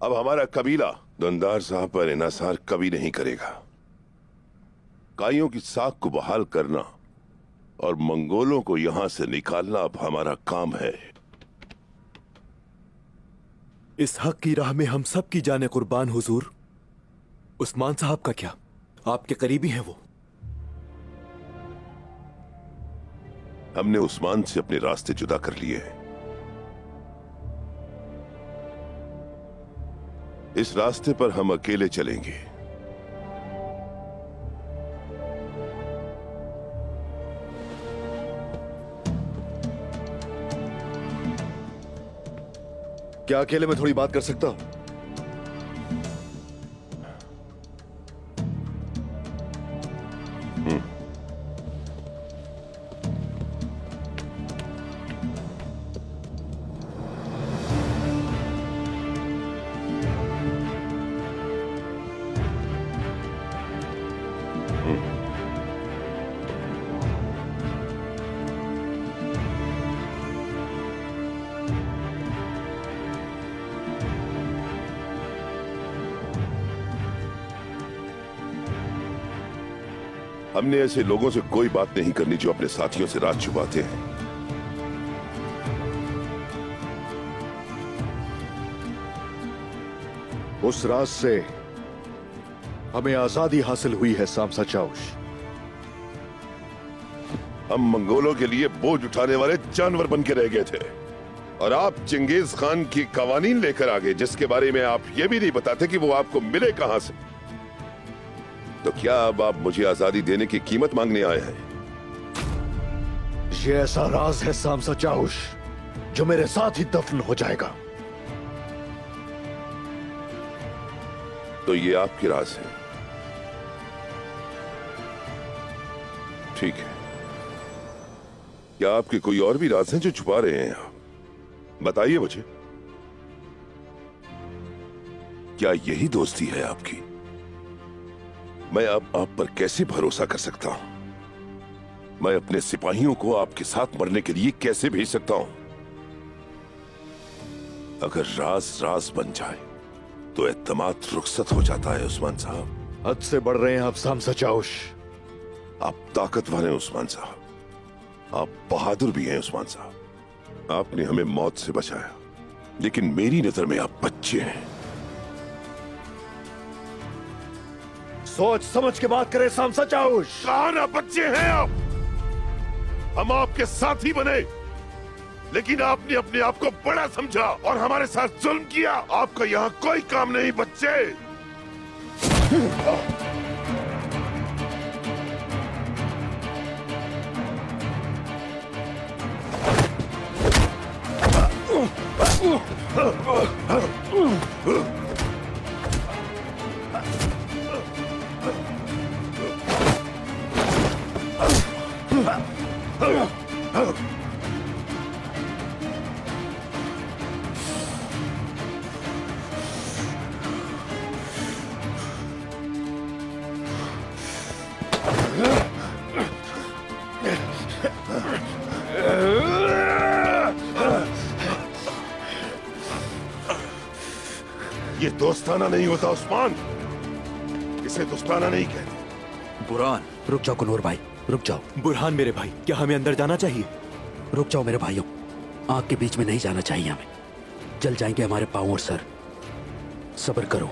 अब हमारा कबीला दुंदार साहब पर इन्हिसार कभी नहीं करेगा। काइयों की साख को बहाल करना और मंगोलों को यहां से निकालना अब हमारा काम है। इस हक की राह में हम सब की जाने कुर्बान हुजूर। उस्मान साहब का क्या? आपके करीबी हैं वो। हमने उस्मान से अपने रास्ते जुदा कर लिए हैं। इस रास्ते पर हम अकेले चलेंगे। क्या अकेले में थोड़ी बात कर सकता हूं? हमने ऐसे लोगों से कोई बात नहीं करनी जो अपने साथियों से राज छुपाते हैं। उस राज से हमें आजादी हासिल हुई है सामसा चाउश। हम मंगोलों के लिए बोझ उठाने वाले जानवर बन के रह गए थे और आप चंगेज खान की कवानीन लेकर आ गए, जिसके बारे में आप ये भी नहीं बताते कि वो आपको मिले कहां से। तो क्या अब आप मुझे आजादी देने की कीमत मांगने आए हैं? ये ऐसा राज है सामसा चाउश जो मेरे साथ ही दफन हो जाएगा। तो ये आपके राज है। ठीक है। क्या आपके कोई और भी राज हैं जो छुपा रहे हैं आप? बताइए मुझे। क्या यही दोस्ती है आपकी? मैं अब आप पर कैसे भरोसा कर सकता हूं? मैं अपने सिपाहियों को आपके साथ मरने के लिए कैसे भेज सकता हूं? अगर राज राज बन जाए तो एतमाद रुखसत हो जाता है उस्मान साहब। हद से बढ़ रहे हैं आप सामसा चाउश। आप ताकतवर हैं उस्मान साहब। आप बहादुर भी हैं उस्मान साहब। आपने हमें मौत से बचाया, लेकिन मेरी नजर में आप बच्चे हैं। सोच समझ के बात करें सामसा चाउश। कहा ना बच्चे हैं आप। हम आपके साथी बने, लेकिन आपने अपने आप को बड़ा समझा और हमारे साथ जुल्म किया। आपका यहाँ कोई काम नहीं बच्चे। ये दोस्ताना नहीं होता उस्मान। इसे दोस्ताना नहीं कहते। बुरहान, रुक जाओ कुनूर भाई, रुक जाओ। बुरहान मेरे भाई, क्या हमें अंदर जाना चाहिए? रुक जाओ मेरे भाइयों, आग के बीच में नहीं जाना चाहिए हमें। जल जाएंगे हमारे पांव और सर। सब्र करो।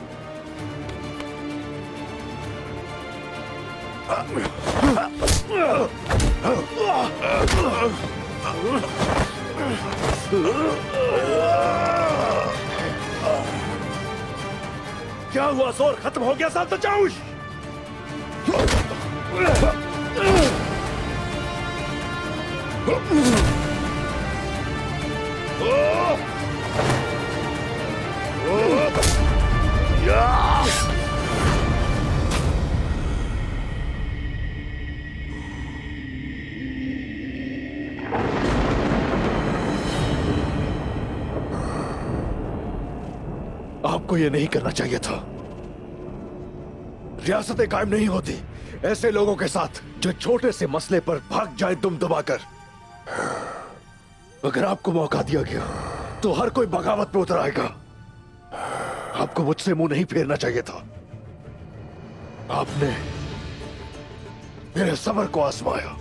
क्या हुआ? जोर खत्म हो गया सामसा चाउश? आपको यह नहीं करना चाहिए था। रियासतें कायम नहीं होती ऐसे लोगों के साथ जो छोटे से मसले पर भाग जाए दुम दबाकर। अगर आपको मौका दिया गया तो हर कोई बगावत पे उतर आएगा। आपको मुझसे मुंह नहीं फेरना चाहिए था। आपने मेरे सब्र को आजमाया।